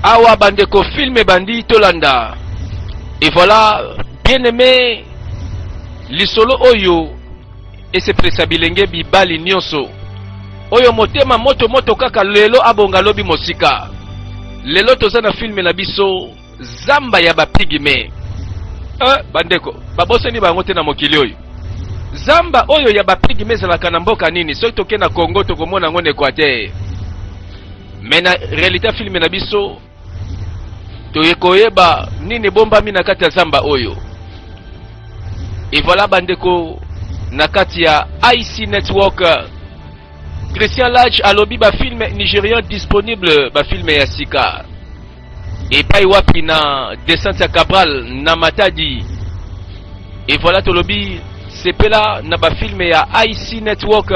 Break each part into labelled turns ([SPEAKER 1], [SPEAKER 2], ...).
[SPEAKER 1] Awa bandeko film bandi tolanda. Et voilà, bien aimé, lisolo oyo et c'est presabilenge bibali nyonso. Oyo motema moto moto kaka lelo abonga lobi mosika. Lelo tozana film na biso Zamba ya ba pigme. Bandeko, baboseni bango te na mokili oyo. Zamba oyo ya ba pigme zalaka na mboka nini? Soki toke na Congo tokomona ngo na Equateur. Mais na réalité film na biso toyekoyeba nini bombami na kati ya Zamba oyo. Et voilà bandeko na kati ya IC Network. Christian Lage alobi ba film nigérien disponible ba film ya sika. Et pai wapi na descente ya Cabral na Matadi. Et voilà tolobi sepela na ba film ya IC Network.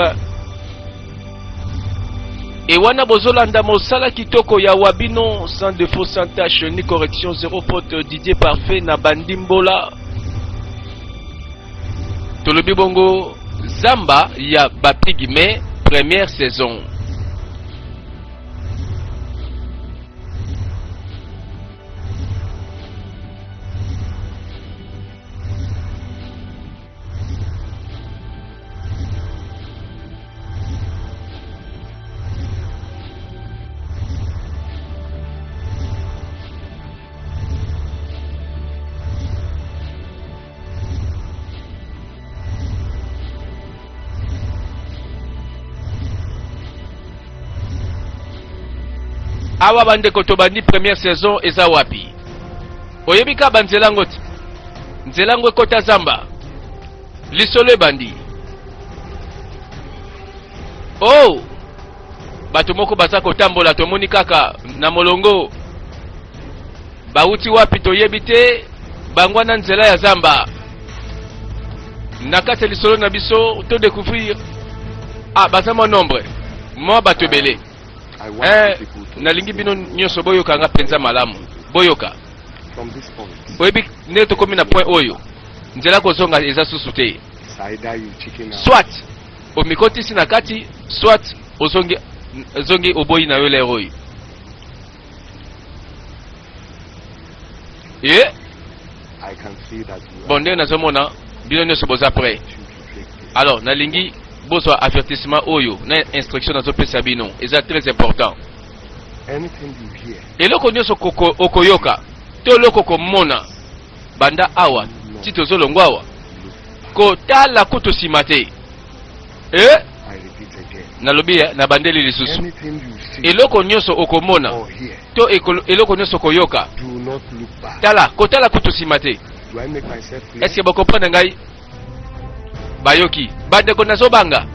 [SPEAKER 1] Et wana bozolanda mosala kitoko ya Wabino sans défaut sans tâche ni correction zéro faute Didier Parfait na Bandimbola. Tolobi bongo Zamba ya ba pigme première saison. Awa bandeko tobandi première saison eza wapi? Oyebika banzelango ti. Nzelango kota Zamba. Lisolo bandi. Oh! Bato moko baza kotambola tomoni kaka na molongo. Bauti wapi toyebi te bangwa na nzela ya Zamba. Nakate lisolo na biso to découvrir. Baza mo nombre. Mo bato belé. Nalingi bino nyonso boyoka nga penza malamu boyoka oyebi nde tokomi na point oyo nzela kozonga eza susu te soit omikotisi na kati soit ozongi oboyi na yo lero oyo bon nde nazomona bino nyonso boza prêt. Alors nalingi bozwa avertissement oyo na instruction nazopesa bino eza très important. Eloko nyonso okoyoka te eloko komona banda awa ti tozolongwa awa kotala kutu nsima te nalobi na bandeli lisusu eloko nyonso okomona to eloko nyonso okoyoka tala kotala kutu nsima te. Est-ce que bokomprendre ngai bayoki bandeko nazobanga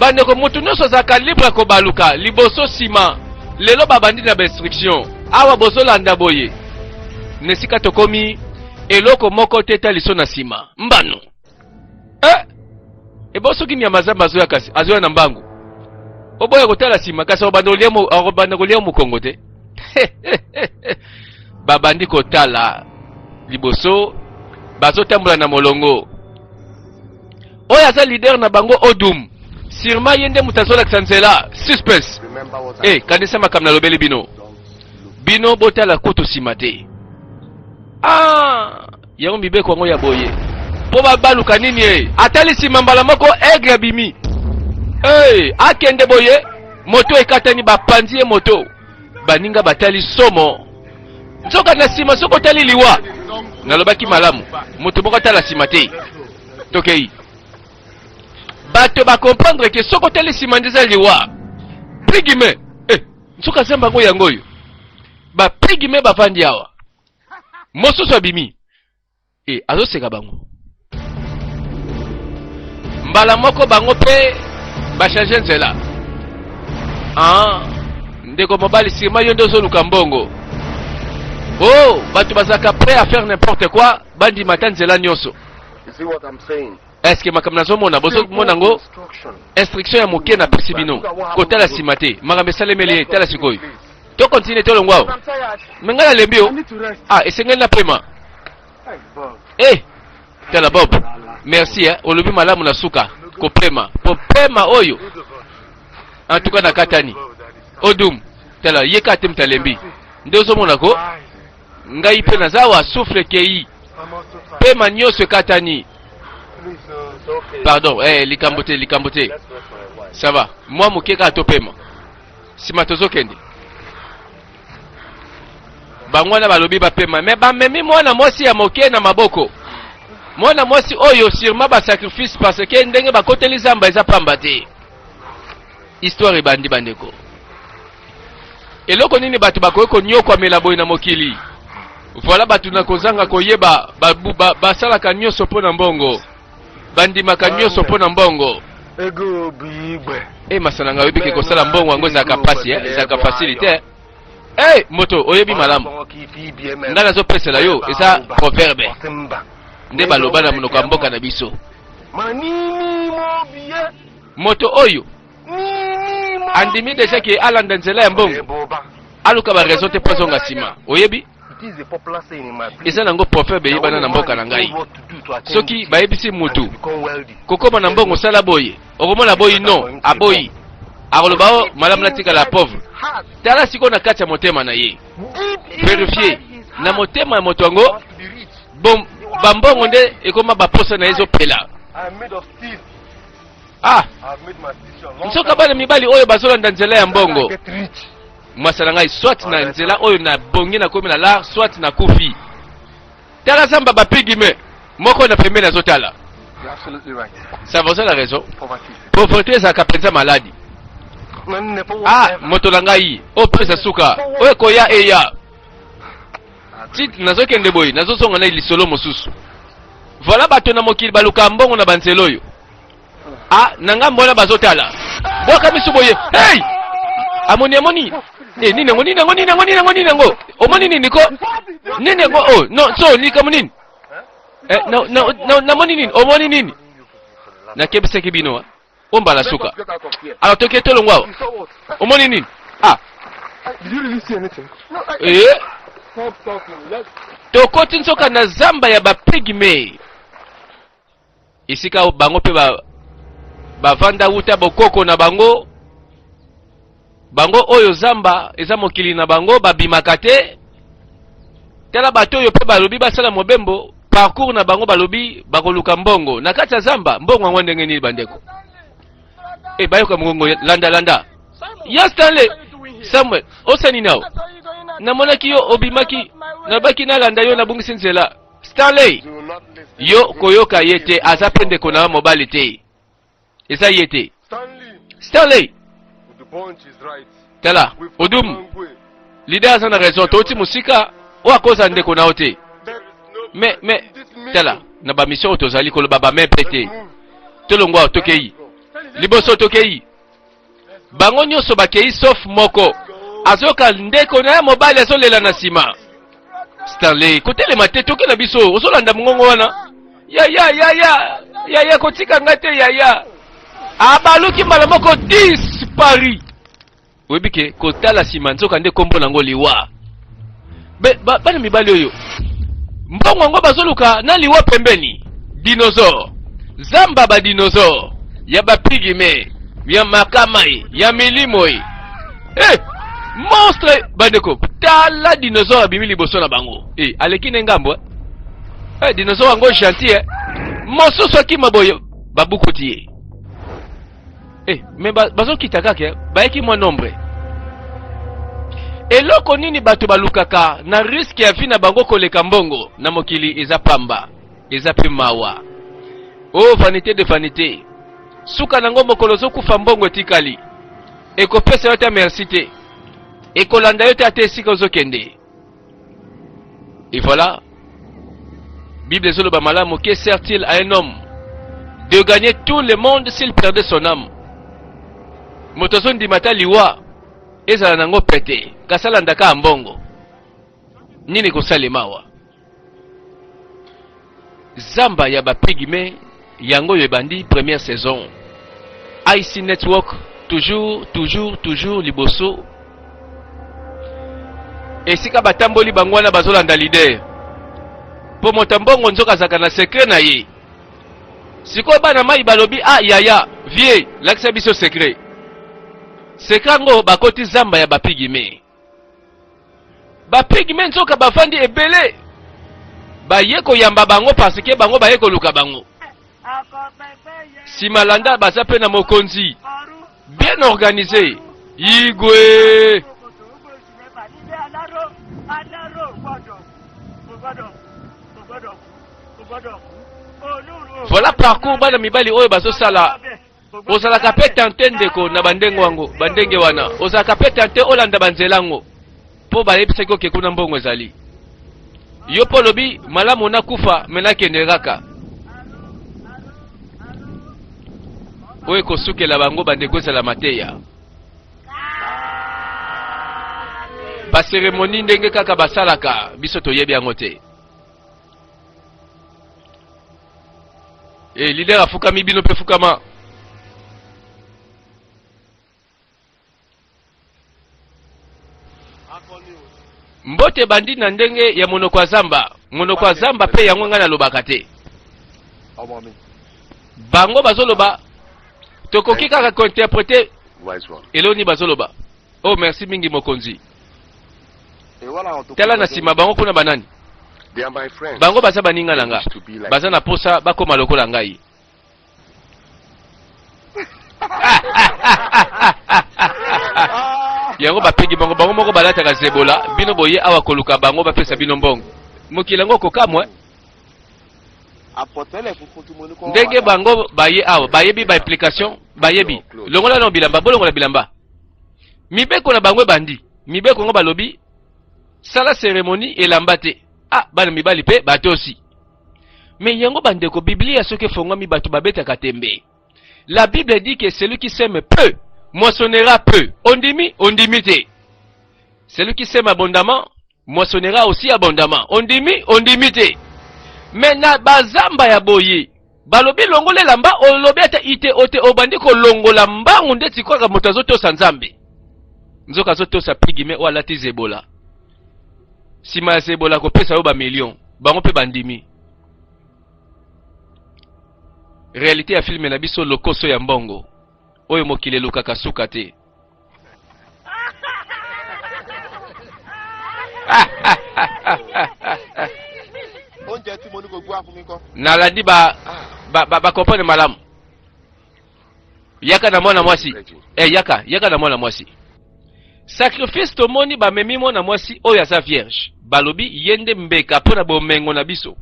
[SPEAKER 1] bandeko mutu nyonso azalaka libre kobaluka liboso nsima lelo babandi na bainstruction awa bozolanda boye nesika tokomi eloko moko te taliso na nsima mbano ebo soki nyama Zamba azoya na mbangu oboya kotala nsima kasi obanda kolia mokongo te babandi kotala liboso bazotambola na molongo oyo aza leader na bango Odum sirma yende mutazolakisa nzela suspense kanisa makambo nalobeli bino botala kutu nsima te yango mibeko yango ya boye mpo babaluka nini atali nsima mbala moko aigle abimi akende boye moto ekatani bapanzi ye moto baninga batali somo nzoka na nsima soki otali liwa nalobaki malamu moto moko atala nsima te tokei bato bakomprendre ke soko tele nsima nde eza liwa pigme nzoka Zamba ngo yango oyo bapigme bavandi awa mosusu abimi azoseka bango mbala moko bango mpe bachange nzela ndeko mobali sirima yo nde ozoluka mbongo bato bazalaka prêt à faire n'importe quoi bandima ta nzela nyonso. Est-ce que makambo nazomona bozomona ngo instruction ya moke na pesi bino kotala nsima te makambo esalemeli tala sikoyo to continue tolongwa awo me ngai nalembi yo esengeli na pema tala Bob merci olobi malamu na suka kopema popema oyo en tout cas na katani Odum tala yeka tem talembi ndezo monako ngai pe nazawa souffle kei pe manyoso katani pardon likambote ça va moi mokeka to pema sima tozokende bangwana balobi ba pema mais ba memi mwana mwasi ya moke na maboko mwana mwasi oyo sûrement ba sacrifice parce que ndenge ba koteli zamba eza pamba te histoire ebandi bandeko eloko nini bato bakoki konyokwa mela boye na mokili voilà bato na kozanga koyeba basalaka nyonso mpo na mbongo bandimaka nyonso mpo na mbongo masana nga oyebike kosala mbongo yango ezalaka pasi ezalaka facilité moto oyebi malamu nga nazopesela yo eza proverbe nde baloba na monoko ya mboka na biso moto oyo andimi deja ke alanda nzela ya mbongo aluka baraison te mpo azonga nsima oyebi eza nango proverbe eyebana na mboka na ngai soki bayebisi mutu kokoma na mbongo osala boye okomona boyi non aboyi akoloba o malamu natikala pauvre tala sikoyo na kati ya motema na ye verifie na motema ya moto yango bambongo nde ekoma baposa na ye ezopela nsoka bana mibali oyo bazolanda nzela ya mbongo mwasala ngai soit na nzela oyo na bongi na komi na lar soit na kufi tala zamba bapigime moko na pembeni azotala ça va la raison pauvreté ezalaka mpenza maladi moto na ngai opesa suka oyo koya eya ti nazokende boye nazozonga na lisolo mosusu voilà bato na mokili baluka mbongo na banzela oyo na ngambo wana bazotala boka biso boye hey amoni nini nango omoni nini ko nini yango no so likamu nini namoni nini omoni nini nakebisaki bino ombala suka alors toke tolongo awa omoni nini tokoti nsoka na zamba ya bapigme esika bango mpe bavanda wuta bokoko na bango oyo zamba eza mokili na bango babimaka te tala bato oyo mpe balobi basala mobembo parcours na bango balobi bakoluka mbongo na kati ya zamba mbongo yango ndenge nini bandeko bayoka mongongo landa ya Stanley Samuel osani nao namonaki yo obimaki nabaki nalanda yo nabungisi nzela Stanley yo koyoka ye te aza mpe ndeko na mobali te eza ye te Stanley tala odum leader aza na raison toti mosika o akoza ndeko na yo te mais tala na bamission oyo tozali koloba bamempe te tolongwa tokei liboso tokei bango nyonso bakei sauf moko azoka ndeko na ya mobali azolela na nsima Stanley kotelema te toke na biso ozolanda mongongo wana ya kotika nga te yaya abaluki mbala moko dispari oyebike kotala nsima nzoka nde kombo nango liwa bana mibali oyo mbongo yango bazoluka na liwa pembeni dinosaure zamba badinosaure ya bapigime ya makamai ya milimoi monstre bandeko tala dinosaure abimi liboso na bango aleki ne ngambo dinosaure yango gentil mosusu akima boye babukuti ye me bazokita kaka bayeki mwa nombre eloko nini bato balukaka na riske ya vi na bango koleka mbongo na mokili eza pamba eza pe mawa vanité de vanité suka nango mokolo ozokufa mbongo etikali ekopesa yo te merci te ekolanda yo te ata esika ozokende et voilà Bible ezoloba malamu que sert-il à un homme de gagner tout le monde s'il perdait son âme moto azondimata liwa ezala nango pete kasalandaka mbongo nini kosalema awa zamba ya bapigme yango yo ebandi première saison IC Network toujours liboso esika batamboli bango wana bazolanda leader po moto mbongo nzoka azaka na secret na ye sikoyo bana mai balobi yaya vie lakisa biso secret sekango bakoti zamba ya bapigime. Bapigime nzoka bafandi ebele. Baye koyamba bango parce que bango baye koluka bango. Simalanda baza pe na mokonzi bien organisé. Igwe. Voilà parcours bana mibali oyo bazo sala. Ozalaka pe tante ndeko na bandenge wango, bandenge wana. Ozalaka pe tante olanda banzelango. Po bayebisa ko ke kuna mbongo ezali. Yo polobi malamu na kufa mena kenderaka. Oye kosukela bango bandeko za la mateya. Ba cérémonie ndenge kaka basalaka biso toyebi yango te. Eh leader afukami bino pe fukama. Mbote bandi na ndenge ya monoko zamba. Monoko zamba pe yango ngana lobaka te. Bango bazoloba tokoki kaka ko interpréter eloni bazoloba. Oh merci mingi mokonzi. Tala na sima bango kuna banani. Bango baza baninga nanga. Baza na posa bakoma lokola ngai. Yango bapigi bango bango moko balata ka zebola bino boye awa koluka bango bapesa bino mbongo. Mokilango kokamwe. Ndenge bango baye awa bayebi ba application bayebi. Longola no bilamba bolongola bilamba. Mibeko na bango bandi. Mibeko ngo balobi sala cérémonie elambate. Ah bana mibali pe batosi. Mais yango bandeko Biblia soke fongwami batu babeta katembe. La Bible dit que celui qui sème peu moissonnera peu. On dimite. Celui qui sème abondamment moissonnera aussi abondamment. On dimite. Mais na bazamba ya boye balobi longole lamba olobi ata ite ote obandi ko longola mbangu ndeti kwa motazo to sanzambe. Nzoka zoto sa pigime o alati zebola. Sima ya zebola ko pesa yo ba million. Bango pe bandimi. Réalité ya filme na biso lokoso ya mbongo. Oyo mokile lukaka suka te. Nalandi ba comprendre malamu. Yaka na mwana mwasi. Yaka na mwana mwasi. Sacrifice tomoni ba memi mwana mwasi oyo aza vierge. Balobi yende mbeka pona bomengo na biso.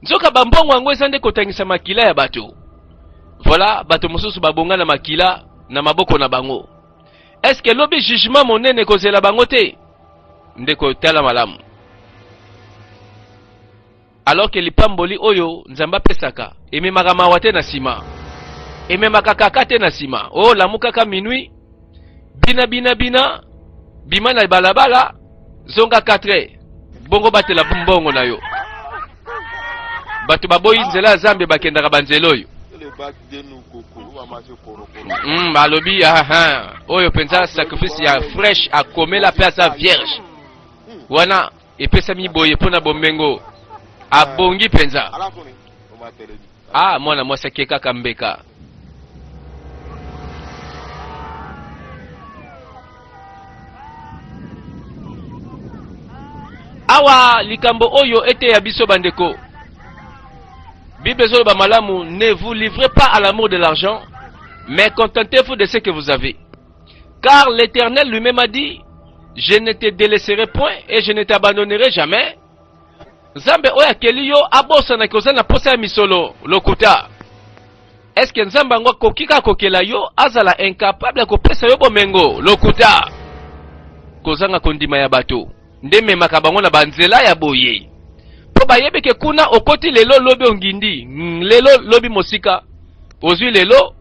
[SPEAKER 1] Nzoka bambongo yango ezande kotangisa makila ya bato. Voilà, bato mosusu babonga na makila na maboko na bango. Est-ce que lobi jugement monene kozela bango te? Ndeko tala malamu. Alors que lipamboli oyo nzamba pesaka ememaka mawa te na sima. Ememaka kaka te na sima. Oh lamuka ka minuit. Bina bima na balabala zonga 4. Bongo batela mbongo na yo. Batu baboyi nzela zambe bakendaka banzelo oyo. Balobi oyo penza sacrifice ya fresh akomela pe asa vierge. Wana epesa mi boye pona bomengo. Abongi penza. Ah mwana mwasi keka kambeka. Awa likambo oyo ete ya biso bandeko. Bible zolo ba malamu, ne vous livrez pas à l'amour de l'argent, mais contentez-vous de ce que vous avez. Car l'Éternel lui-même a dit, je ne te délaisserai point et je ne t'abandonnerai jamais. Nzambe oya keli yo abosa na koza na posa ya misolo lokuta. Est-ce que nzambe ngo kokika kokela yo azala incapable ko pesa yo bomengo lokuta. Kozanga kondima ya bato. Ndeme makabango na banzela ya boye. Po bayebe ke kuna okoti lelo lobi ongindi, lelo lobi mosika. Ozwi lelo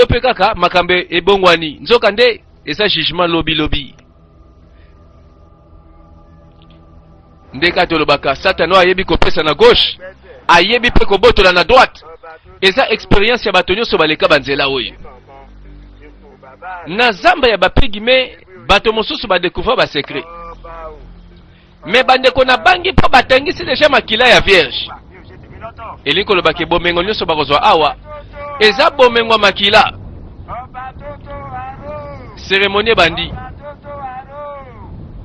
[SPEAKER 1] pe kaka makambe ebongwani. Nzoka nde esa jugement lobi. Ndeka tolobaka satano ayebi ko pesa na gauche, ayebi pe ko botola na droite. Esa experience ya bato nyonso baleka banzela oyo. Na zamba ya bapigime bato mosusu ba découvrir ba secret. Mais bandeko na bangi po batangisi deja makila ya vierge. Elinko lobake bomengo nyonso bakozwa awa. Eza bomengo makila. cérémonie bandi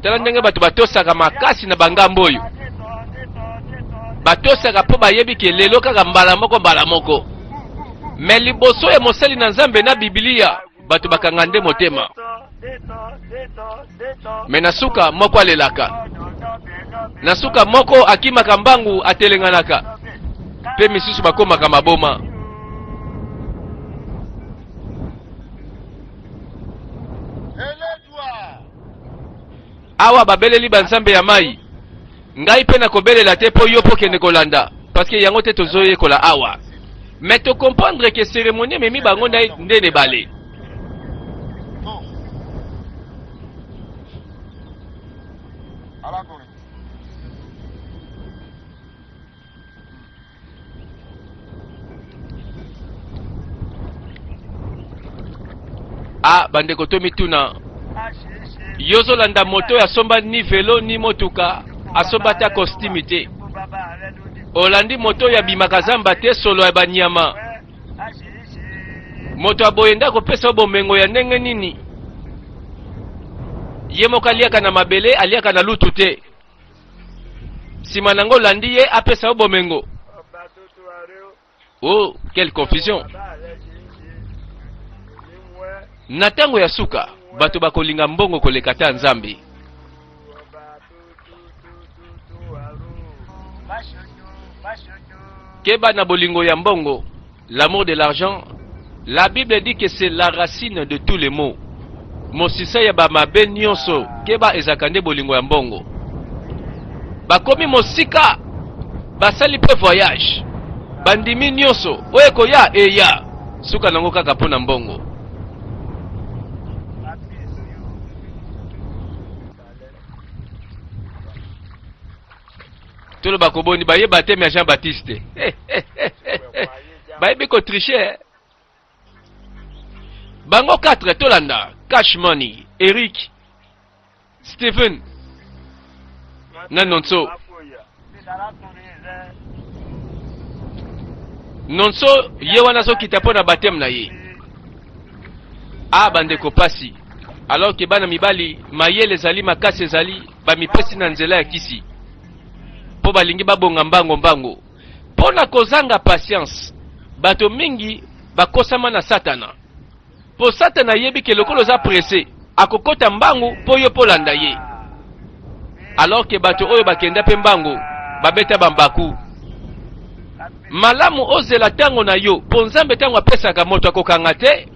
[SPEAKER 1] tala ndenge bato batosaka makasi na bangambo oyo batosaka mpo bayebi ke lelo kaka mbala moko me liboso ya mosali na nzambe na bibilia bato bakanga nde motema me na suka moko alelaka na suka moko akimaka mbangu atelenganaka mpe misusu bakomaka maboma. Awa babeleli banzambe ya mai ngai pe na kobelela te po yo po kende kolanda parce que yango te tozoyekola awa mais to comprendre que cérémonie memi bango ndene bale bandeko to mituna yozolanda moto asomba ni velo ni motuka asomba ta costume te olandi moto ya bimaka zamba te solo ya banyama moto aboyenda kopesa bomengo ya ndenge nini ye moko aliaka na mabele aliaka na lutu te nsima nango olandi ye apesa bomengo. Oh, quelle confusion! Na tango ya suka bato bakolinga mbongo koleka ta nzambe. Keba na bolingo ya mbongo, l'amour de l'argent, la Bible dit que c'est la racine de tous les maux. Mosisa ya ba mabe nyonso keba ezakande bolingo ya mbongo. Bakomi mosika basali pe voyage. Bandimi nyonso oye koya eya suka nango kaka pona mbongo. Tout le bakoboni baye bateme ya Jean Baptiste. Baye biko tricher. Bango 4 tolanda, Cash Money, Eric, Stephen, Nonso. Nonso ye wana so kitapo na bateme na ye. Bandeko pasi. Alors que bana mibali mayele ezali makasi ezali ba mipesi na nzela ya kisi. Po balingi babonga mbango pona kozanga patience bato mingi bakosama na satana po satana yebi ke lokolo za pressé akokota mbangu po yo polanda ye alors que bato oyo bakenda pe mbangu babeta bambaku malamu ozela tango na yo po nzambe tango apesaka moto akokanga te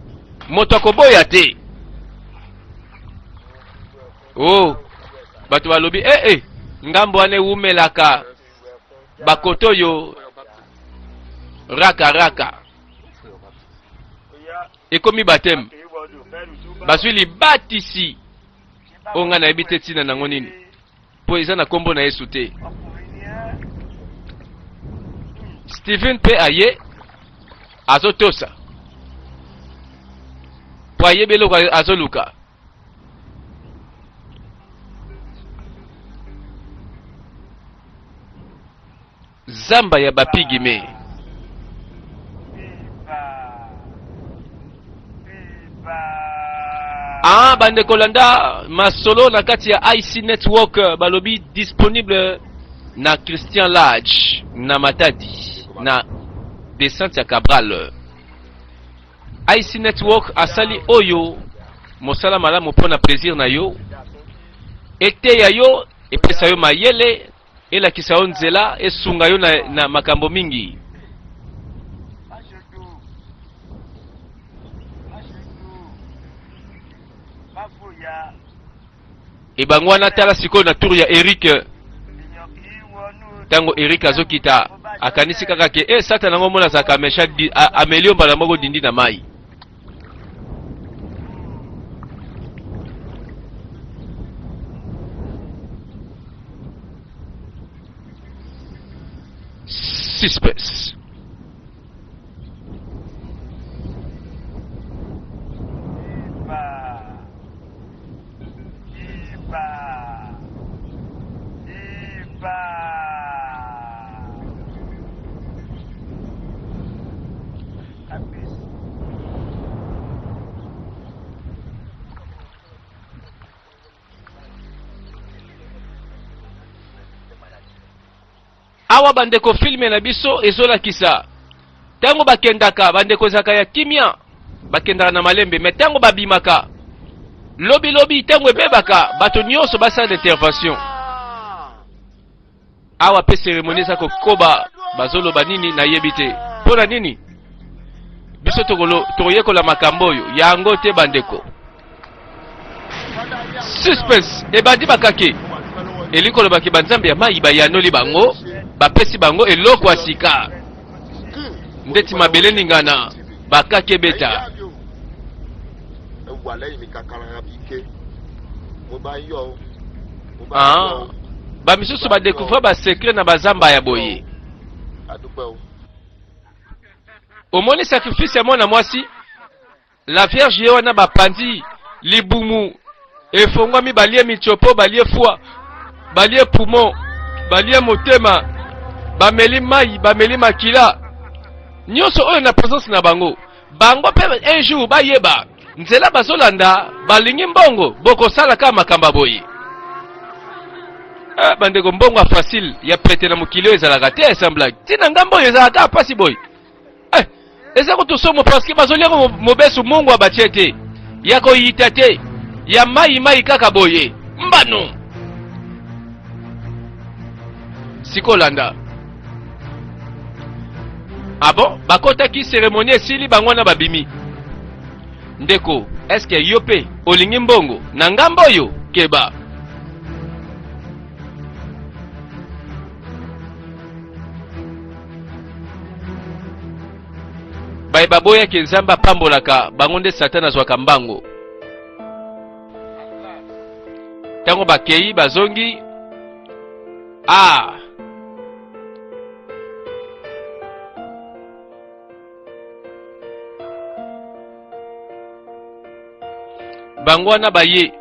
[SPEAKER 1] moto akoboya te. Oh, bato balobi ngambo ane umelaka bakoto yo raka ekomi batem baswili batisi onga na ebite tina nango nini po eza na kombo na Yesu te. Stephen pe aye azotosa po ayebelo azoluka zamba ya bapigime. Bande kolanda masolo na kati ya IC Network balobi disponible na Christian Lodge na Matadi na descente ya Cabral. IC Network asali oyo mosala malamu pona plaisir na yo ete ya yo epesa yo mayele elakisa yo nzela esunga yo na makambo mingi. Ebangwana tala sikoyo na tour ya Eric tango Eric azokita akanisi kaka ke satana ngo mona zaka mesha amelio mbala moko dindi na mai. Suspense. awa bandeko filme na biso ezolakisa tango bakendaka bandeko zaka ya kimia bakendaka na malembe me tango babimaka lobi tango ebebaka bato nyonso basala d'intervention awa pe cérémonie za kokoba bazoloba nini nayebi te mpona nini biso tokoyekola makambo oyo yango te bandeko suspense ebandi bakake elikolobaki banzambe ya mai bayanoli bango bapesi bango eloko ya sika ndeti mabele ningana bakake beta bamisusu badécouvre basekret na bazamba ya boye omoni sacrifice ya mwana mwasi la vierge ye wana bapandi libumu efongwami balie michopo balie foi balie poumon balie motema bameli mai bameli makila nyonso oyo na présence na bango pe un jour bayeba nzela bazolanda balingi mbongo bokosala kaka makambo boye bandeko mbongo ya facile ya prete na mokili oyo ezalaka te esemblage ntina ngambo oyo ezalaka pasi boye eza kutusomo parceke bazoliaka mobesu mungu abatie te ya koyita te ya mai kaka boye mbano sikolanda bon bakotaki cérémonie esili bango na babimi ndeko eske yo pe olingi mbongo na ngambo oyo keba bayeba boyaki nzambe apambolaka bango nde satana azwaka mbango ntango bakei bazongi bango wana baye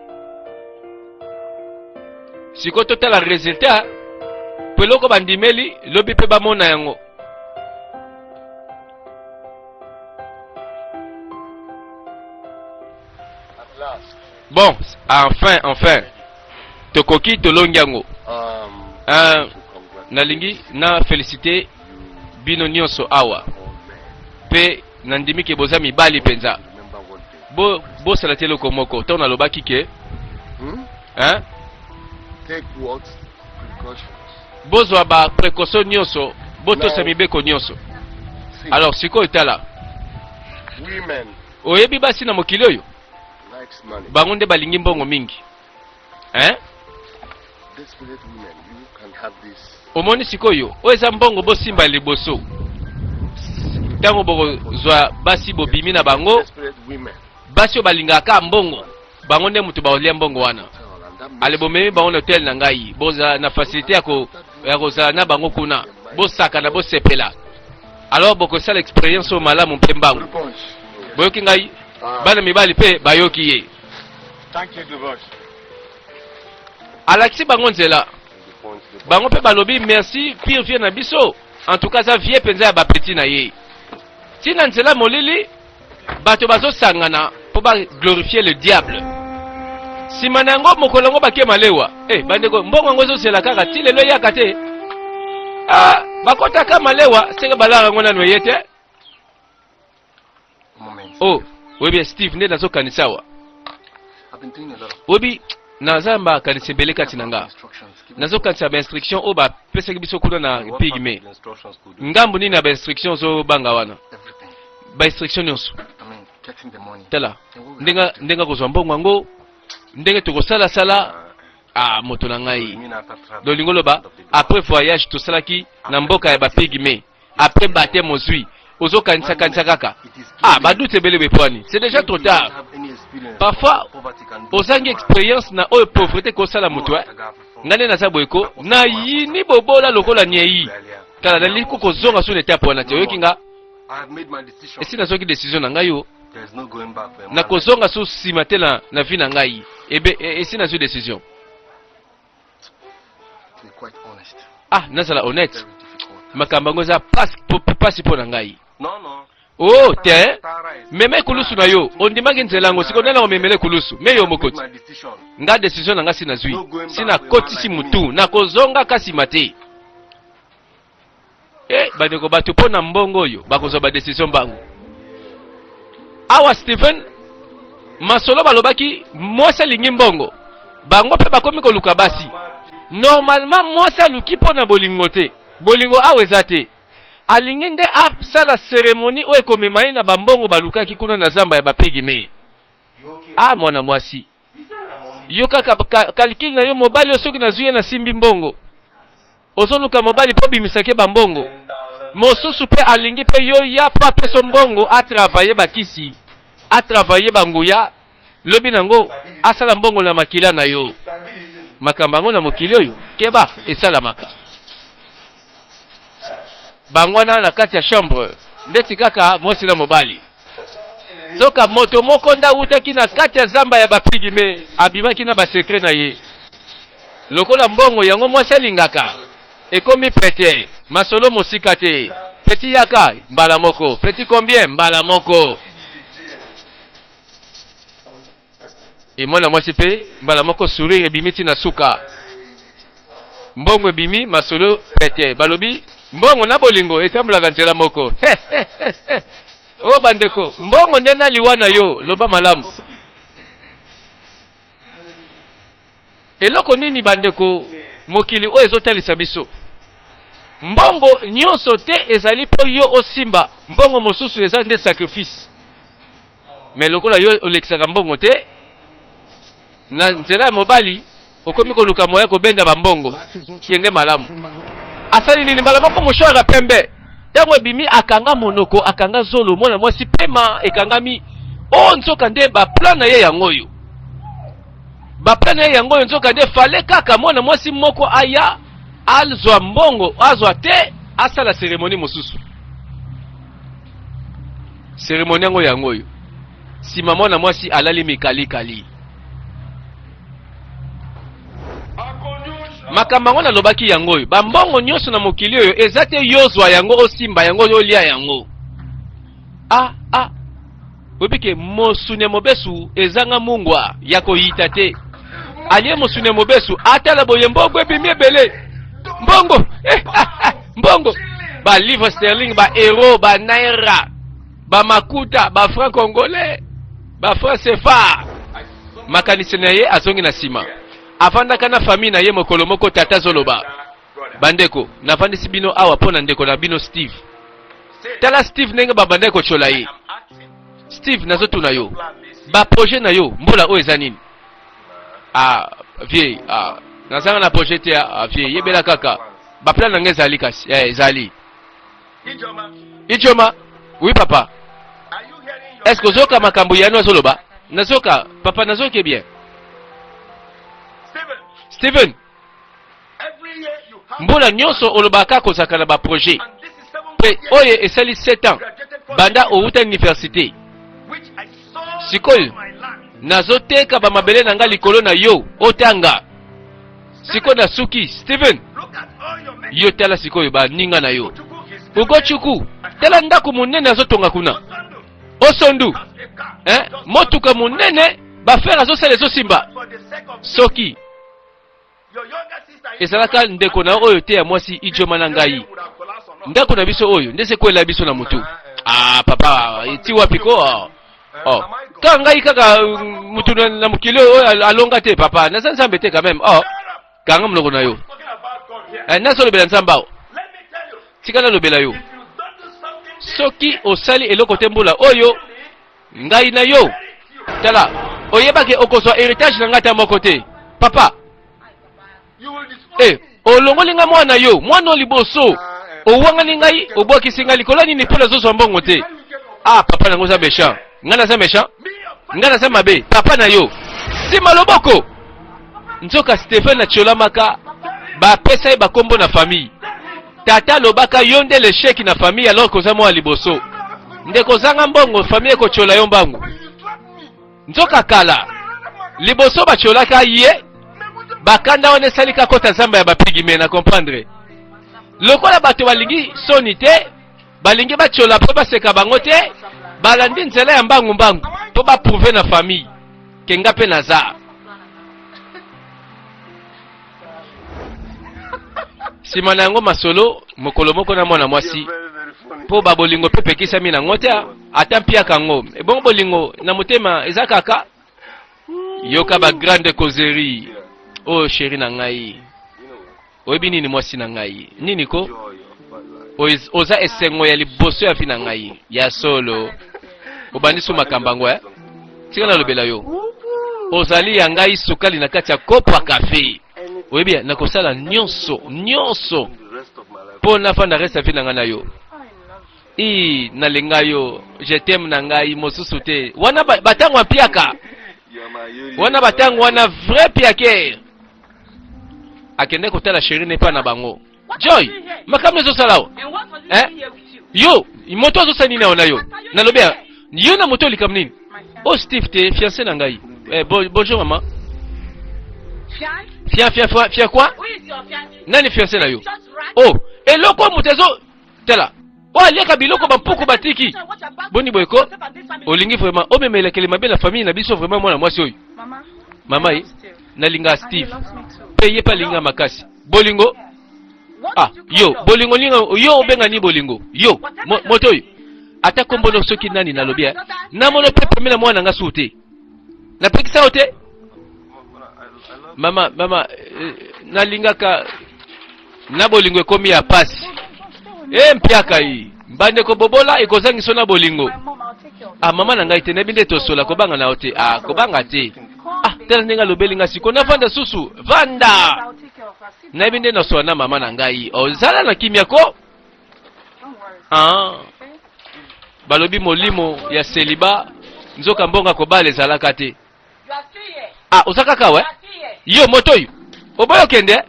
[SPEAKER 1] siko totala resultat po eloko bandimeli lobi mpe bamona yango bon enfin tokoki tolongi yango nalingi na félicité bino nyonso awa mpe nandimiki boza mibali mpenza bosala te eloko moko ntango nalobaki ke bozwa baprécaution nyonso botosa mibeko nyonso alors sikoyo tala oyebi basi na mokili oyo bango nde balingi mbongo mingi omoni sikoyo oyo eza mbongo bosimba liboso ntango bokozwa basi bobimi na bango basi oyo balingaka mbongo bango nde mutu baolia mbongo wana ale bomemi bango na hotel na ngai bozala na facilité ya kozala na bango kuna bosakana bosepela alors bokosala expérience oyo malamu mpe mbango boyoki ngai bana mibali mpe bayoki ye alakisi bango nzela bango mpe balobi merci pire vie na biso en tout cas za vie mpenza ya bapeti na ye ntina nzela molili bato bazosangana mpo baglorifie le diable nsima na yango mokolo yango bakema lewa bandeko mbongo yango ezozela kaka ti lelo eyaka te bakotaka malewa senge balaka yango nano eye te oyebi steve nde nazokanisa awa oyebi naza makanisi ebele kati na nga nazokanisa bainstruction oyo bapesaki biso kuna na pigme ngambu nini ya bainstruction ozobanga wana bainstruction nyonso tala ndenge kozwa mbongo yango ndenge tokosalasala moto na ngai lolingo loba après voyage tosalaki na mboka ya bapigme après bate mozwi ozokanisa kaka badute ebele bepwani c'est déjà trop tard parfois ozangi expérience na oyo pauvreté kosala moto nga nde naza boyeko nayini bobola lokola niei kala nalili kokozonga so nete apona te oyoki nga esi nazoki décision na ngai o nakozonga so nsima te na vie na ngai esi nazwi décision nazala honnête makambo yango eza pasi mpo na ngai te meme kulusu na yo ondimaki nzela yango siko ndela omemele kulusu me yo mokoti nga décision na nga si nazwi si nakotisi mutu nakozonga kasima te bandeko bato pona mbongo oyo bakozwa ba décision mbangu. Awa Stephen masolo balobaki mwasi alingi mbongo. Bango pe bakomi koluka basi. Normalement mwasi aluki pona bolingo te. Bolingo awa eza te. Alingi nde asala cérémonie oyo ekomema ye na bambongo balukaki kuna na zamba ya bapigime. Mwana mwasi. Yo kaka kalikili na yo mobali osoki nazwi ye na simbi mbongo. Ozoluka mobali po bimisake bambongo. Mosusu pe alingi pe yo ya pa peso mbongo a travailler bakisi. A travailler banguya. Lobi nango asala mbongo na makila na yo. Makambango na mokili oyo keba esala maka. Bangwana na kati ya chambre ndeti kaka mwasi na mobali. Soka moto moko nda utaki na kati ya zamba ya bapigime abimaki na basekret na ye. Lokola mbongo yango mwasi alingaka ekomi prete masolo mosika te. Petit yaka mbala moko, petit combien mbala moko. E mwana mwasi pe mbala moko sourire ebimiti na suka. Mbongo ebimi masolo prete balobi mbongo na bolingo etambulaka nzela moko. O bandeko mbongo nde naliwa na yo loba malamu. Eloko nini bandeko mokili oyo ezotalisa biso. Mbongo nyonso te ezali po yo osimba. Mbongo mosusu eza nde sacrifice. Mais lokola yo olekisaka mbongo te na nzela ya mobali okomi koluka moya kobenda bambongo kienge malamu. Asali nini mbala moko moshwara pembe. Tango ebimi akanga monoko akanga zolo mwana mwasi pema ekangami. Nzoka nde baplan na ye yango oyo. Baplan na ye yango oyo nzoka nde fale kaka mwana mwasi moko aya alzwa mbongo azwa te asala cérémonie mosusu. Cérémonie yango oyo. Sima mwana mwasi alali mikali kali. Makambango na lobaki yango oyo bambongo nyonso na mokili oyo eza te yozwa yango osimba yango olia yango. Obike mosune mobesu ezanga mungwa ya koyita te. Alie mosune mobesu atala boye mbongo ebimi ebele. Mbongo mbongo ba livre sterling ba euro ba naira ba makuta ba franc congolais ba franc CFA. Makanisi na ye azongi na sima. Afandaka na famille na ye mokolo moko tata zoloba. Bandeko, nafandisi bino awa pona ndeko na bino Steve. Tala Steve nenge babandeko chola ye. Steve nazotu na yo. Ba projet na yo, mbola o eza nini? Vie, nazanga na projet te vie, yebela kaka. Ba plan nange ezali kasi, ezali. Ijoma, oui papa. Est-ce que ozoka makambo ya no zoloba? Nazoka, papa nazoke bien. Steven, mbola nyonso olobaka kozaka na ba projet. Pe oye esali 7 ans. Banda outa université. Sikoyo nazoteka ba mabele nanga likolo na yo otanga. Siko na suki Steven. Yo tala sikoyo ba ninga na yo. Ugochuku tala ndako munene azotonga kuna. Osondu. Motuka munene ba fera azosala ezosimba. Soki ezalaka ndeko na oyo te ya mwasi ijoma na ngai. Ndako na biso oyo ndese kwela biso na mutu. Papa eti wapi ko? Ka ngai kaka mutu na mukili oyo alonga te papa. Nasa nzambe te quand même. Kanga mloko na yo. Naso lobela nzamba o. Tika na lobela yo. Soki osali eloko te mbula oyo ngai na yo. Tala oyebake okozwa héritage na ngata moko te. Papa olongolinga mwana yo mwana liboso owangani ngai obwakisi ngai likolo nini mpona zozwa mbongo te. Papa nango za méchant ngana za méchant ngana za mabe papa na yo sima loboko nzoka Stephen na cholamaka bapesa ye bakombo na famille. Tata lobaka yo nde lesheki na famille alors koza mwa liboso nde kozanga mbongo famille ekochola yo mbangu. Nzoka kala liboso bacholaka ye bakanda wana esalika kota zamba ya bapigime na comprendre. Lokola bato balingi soni te balingi bachola po baseka bango te balandi nzela ya mbangu mbangu po baprouve na famille kenga pe naza. sima na yango masolo mokolo moko na mwana mwasi po ba bolingo pe pekisami na ngote ata mpiaka ngo ebongo bolingo na motema eza kaka yoka ba grande causerie oh chéri na ngai oyebi nini mwasi na ngai nini ko oza esengo ya liboso ya fi na ngai ya solo obandisi makambango tika na lobela yo ozali ya ngai sukali na kati ya kopo ya kafe oyebi nakosala nyonso po nafanda reste ya fi na ngai na yo nalinga yo je t'aime na ngai mosusu te wana batango apiaka wana batango wana vrai piake akende kotala chéri ne pa na bango Joy makambo ezosala o yo moto azosala nini aona yo nalobi yo na moto likam nini oh Steve te fiancé na ngai bonjour maman fia quoi nani fiancé na yo oh eloko motezo tela oh aliaka biloko bampuku batiki boni boyeko olingi vraiment omemelekele mabe na famille na biso vraiment mwana mwasi oyo mama nalinga Steve pe ye pa linga makasi bolingo yo bolingo linga yo obenga ni bolingo yo moto oyo ata kombono soki nani nalobi na mono pe pemela mwana nga sute na pekisa ote mama nalingaka na bolingo ekomi ya pasi mpiaka hii mbande ko bobola ekozangiso na bolingo mama na ngai te nebi nde tosola kobanga na ote kobanga te tela ndenge alobelinga siko na vanda susu vanda nebi nde nasola na mama na ngai ozala na kimia ko balobi molimo ya seliba nzoka mbonga kobala ezalaka te ozaka kawa yo moto oyo oboyo kende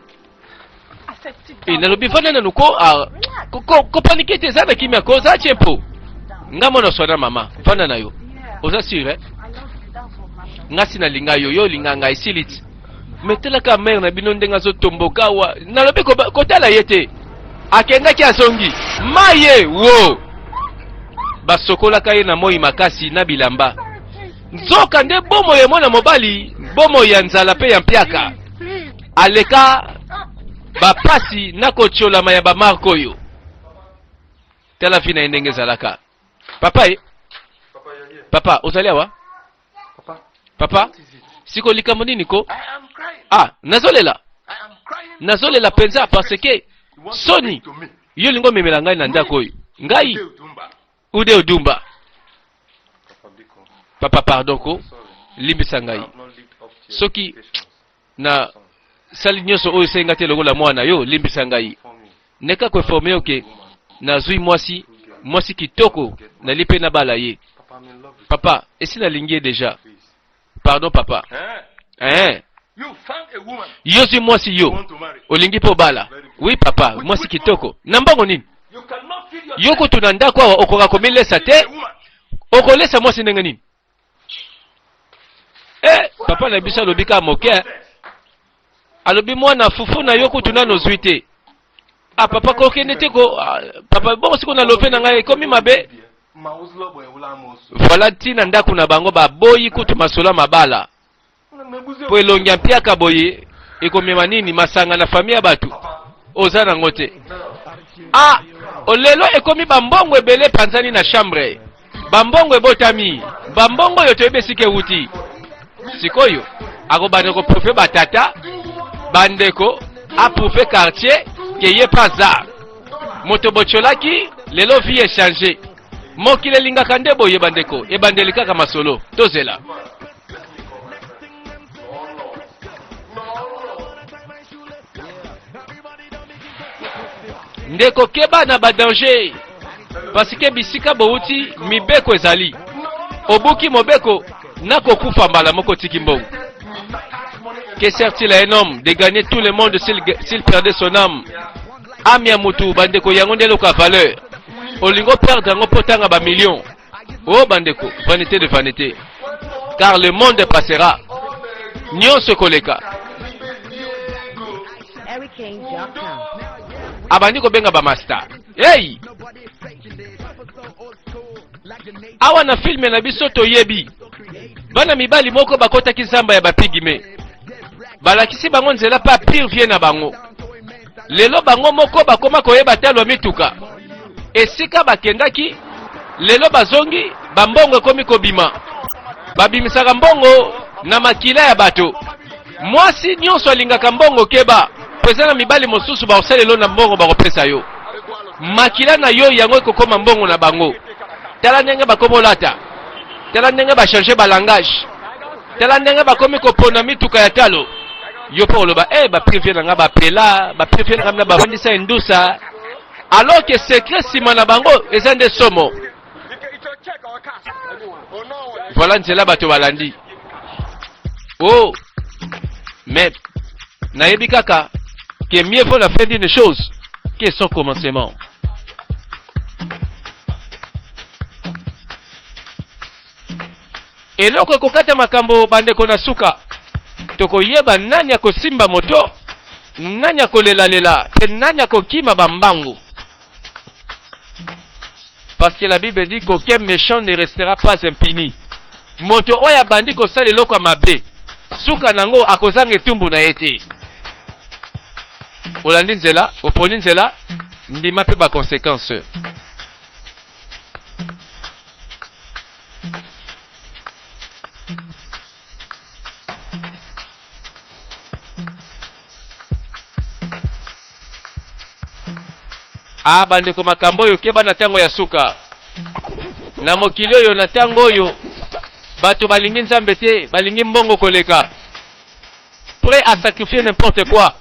[SPEAKER 1] nalobi vanda nanu ko panike te eza na kimia ko oza tiempo nga mona sona mama vanda na yo oza sire ngasi na linga yo linga ngai siliti metelaka mère na bino ndenga zotomboka wa nalobi kotala ye te akendaki azongi maye wo basokolaka ye na moi makasi na bilamba nzoka nde bomo ye mwana mobali bomo ya nzala pe ya mpiaka aleka bapasi na kotolama ya bamarko oyo tala fina endenge ezalaka papa ozali awa papa siko likambo nini ko nazolela penza parce que soni yo lingo memela ngai na ndako oyo ngai ude odumba papa pardon ko limbisa ngai soki na sali nyonso oyo esenga te lokola mwana yo limbisa ngai neka koinforme yo ke nazwi mwasi kitoko nalipe na bala ye papa esi nalingi ye deja pardon papa yo zwi mwasi yo olingi po bala oui papa mwasi kitoko na mbango nini yo kutuna ndako awa okoka komilesa te okolesa mwasi ndenge nini papa na biso alobi ka moke alobi mwana fufu na yo kutuna nozwi te papa kokende te ko papa bongo siko na lope na ngai ekomi mabe voilà ntina ndako na bango baboyi kutu masola mabala po elongi ya mpiaka boye ekomema nini masanga na famille ya bato oza nango te olelo ekomi bambongo ebele panzani na chambre bambongo ebotami bambongo oyo toyebi esika ewuti sikoyo akobanda koprufe batata bandeko aprufe quartier ke ye paza moto bocholaki lelo vie echange mokili elingaka nde boye bandeko ebandeli kaka masolo tozela ndeko keba na badanger parce que bisika bouti mibeko ezali obuki mobeko nakokufa mbala moko tiki mbongo que sert-il à un homme de gagner tout le monde s'il perdait son âme âme ya mutu bandeko yango nde loka valeur olingo perdre yango potanga ba millions bandeko vanité de vanité car le monde passera nyonso koleka abandi kobenga ba master awa na filme na biso toyebi bana mibali moko bakotaki zamba ya bapigime balakisi bango nzela pa pire vie na bango lelo bango moko bakoma koyeba talo mituka esika bakendaki lelo bazongi bambongo ekomi kobima babimisaka mbongo na makila ya bato mwasi nyonso alingaka mbongo keba pesa na mibali mosusu bakosalelo na mbongo bakopesa yo makila na yo yango ekokoma mbongo na bango tala ndenge bakomolata tala ndenge bachange balangage tala ndenge bakomi kopona mituka ya talo yo mpo oloba baprive na nga bapela baprive na nga na bavandisa endusa alors que secret nsima na bango eza nde somo. Voilà nzela bato balandi. Oh, mais nayebi kaka que mieux vaut la fin d'une chose que son commencement. Eloko kokata makambo bandeko na suka tokoyeba nani akosimba moto nani akolela te nani akokima bambangu. Parce que la Bible dit qu'aucun méchant ne restera pas impuni. Moto oya bandi ko sala eloko mabe suka nango akozanga etumbu na yete. Olandi nzela oponi nzela ndima pe ba conséquences. Bandeko makambo oyo keba na tango ya suka na mokili oyo na tango oyo bato balingi nzambe te balingi mbongo koleka prêt à sacrifier n'importe quoi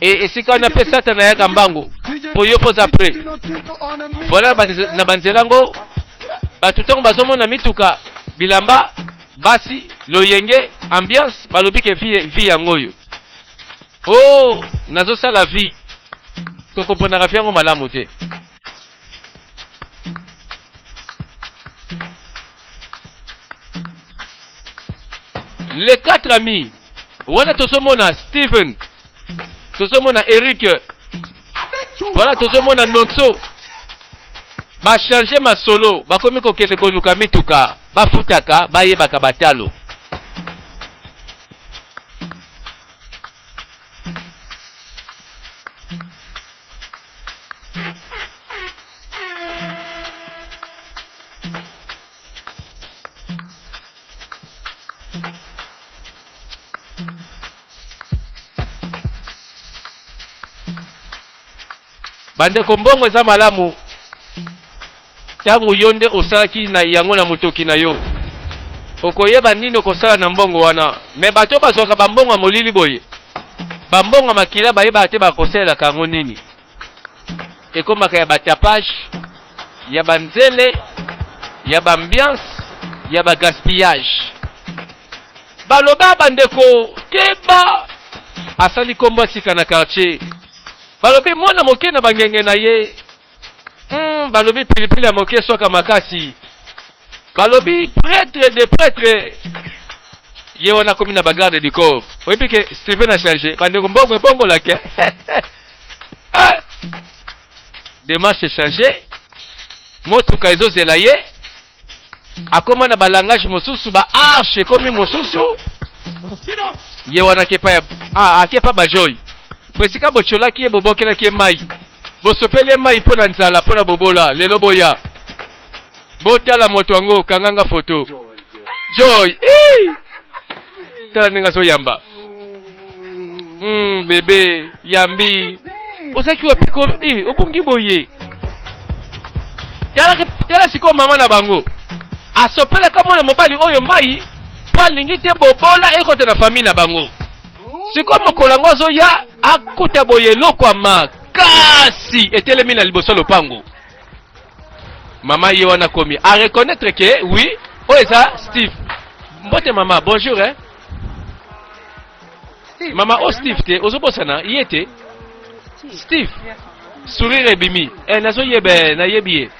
[SPEAKER 1] et esika wana pe satana yaka mbangu po yo poza prêt. Voilà na banzela ngo bato ntango bazomona mituka bilamba basi loyenge ambiance balobi ke vie yango oyo oh nazosala vie kokopona kafiango malamu te. Les 4 amis wana tozomona Steven tozomona Eric voilà tozomona Nonso bachange masolo bakomi kokende koluka mituka bafutaka bayebaka batalo. Bandeko mbongo eza malamu tangu yonde osalaki na yango na motoki na yo okoyeba nini okosala na mbongo wana me bato bazwaka bambongo ya molili boye bambongo makila bayeba te bakosala kango nini ekomaka ya batapage ya banzele ya bambiance ya bagaspillage baloba bandeko keba asali kombo asika na quartier balobi mwana moke na bangenge na ye balobi pilipili ya moke soka makasi balobi prêtre de prêtre ye wana komi na bagarde du corps oyebi ke Steven a chargé bandeko mbongo ebongolake démarche chargé motuka ezozela ye akoma na balangage mosusu baarche ekomi mosusu ye wana akepa bajoy esika bocholaki ye bobokelaki ye mai bosopeli ye mai mpo na nzala mpo na bobola lelo boya botala moto yango kanganga foto joy tala ndenge azoyamba bebe yambi ozaki wapiko obongi boye tala sikoyo mama na bango asopelaka mwana mobali oyo mai mpo alingi te bobola ekota na famille na bango sikoyo mokolo yango azoya akuta boye eloko ya makasi etelemi na liboso lopango mama ye wana komi a reconnaître que oui oyo eza Steve mbote mama bonjour mama Steve te ozobosana ye te Steve sourire ebimi nazoyeba nayebi ye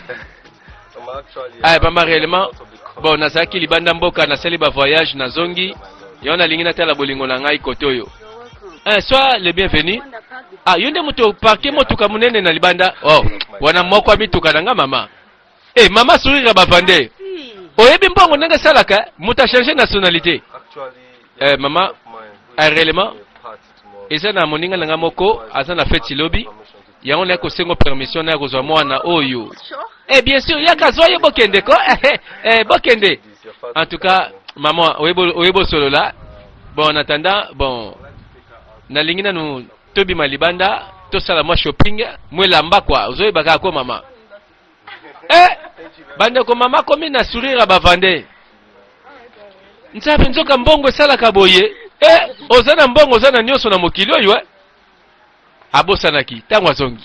[SPEAKER 1] mama réellement bon nazalaki libanda mboka nasali bavoyage nazongi yo nalingi natala bolingo na ngai kote oyo sois le bienvenu yo nde moto parke motuka munene na libanda wana moko mituka na nga mama mama sourire bavande oyebi mbongo ndenge salaka moto a changé nationalité mama réellement eza na moninga nanga moko aza na feti lobi yango na kosengo permission na kozwa mwana oyo bien sûr yaka zoye bokende ko bokende en tout cas maman oyebo solo là bon en attendant bon na lingina no tobi malibanda to sala moi shopping mwelamba kwa zoye baka ko mama bande ko mama komi na sourire ba vande ntape nzoka mbongo sala kaboye ozana mbongo ozana nyoso na mokili oyo abosanaki tango azongi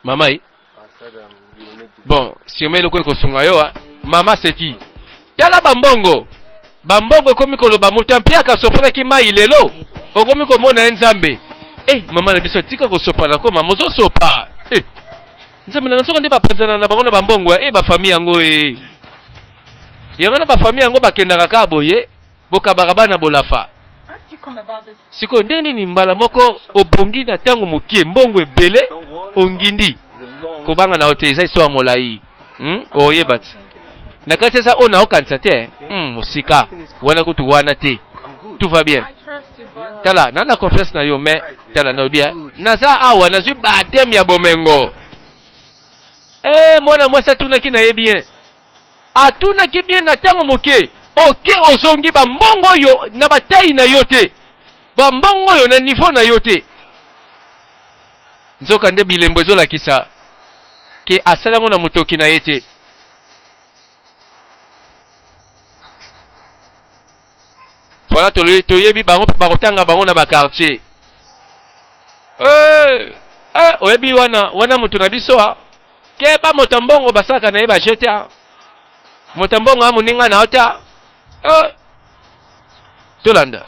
[SPEAKER 1] mama bon si omelo ko kosunga yo mama c'est qui tala bambongo komi koloba mutu mpiaka sofana ki mai lelo okomi komona nzambe mama na biso tika ko sopa na ko mama zo sopa nzambe na soka ndi bapanzana na bango na bambongo ba famille yango yango na ba famille yango bakendaka ka boye bokabaka bana bolafa siko ndeni ni mbala moko obongi na tango mokie mbongo ebele ongindi kobanga na oteza iso molai oyeba ti na kati eza oyo naokanisa te mosika wana kutu wana te tout va bien tala nana confiance na yo mais tala na obia naza awa nazwi bateme ya bomengo mwana mwasi atunaki na ye bien atunaki bien na tango moke oke ozongi bambongo oyo na batai na yo te bambongo oyo na niveau na yo te nzoka nde bilembo ezolakisa ke asalango na motoki na ye te voilà toyebi bango mpe bakotanga bango na bakartier oyebi wana moto na biso ke bamoto mbongo basalaka na ye bajete moto mbongo amoninga na ota tolanda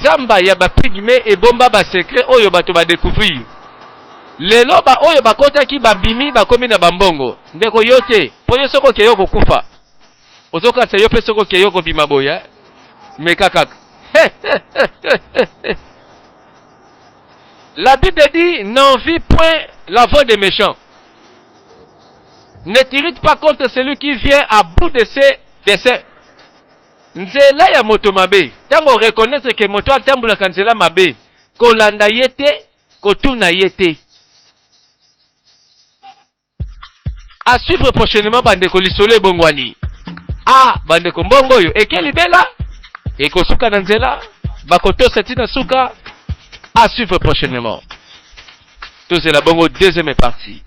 [SPEAKER 1] zamba ya bapigme ebomba basekret oyo bato badécouvrir lelo oyo bakotaki babimi bakomi na bambongo ndeko yo te po yo soko ke yo kokufa ozokanisa yo mpe soko ke yo kobima boya meka kaka la Bible dit n'envie point la voix des méchants, ne t'irrite pas contre celui qui vient à bout de ses desseins. Nzela ya moto mabe tango reconnaître que moto atambulaka nzela mabe kolanda ye te kotuna ye te. À suivre prochainement bandeko lisolo ebongwani bandeko mbongo oyo ekeli bela ekosuka na nzela bakotosa tina suka. À suivre prochainement. Tout c'est la bongo deuxième partie.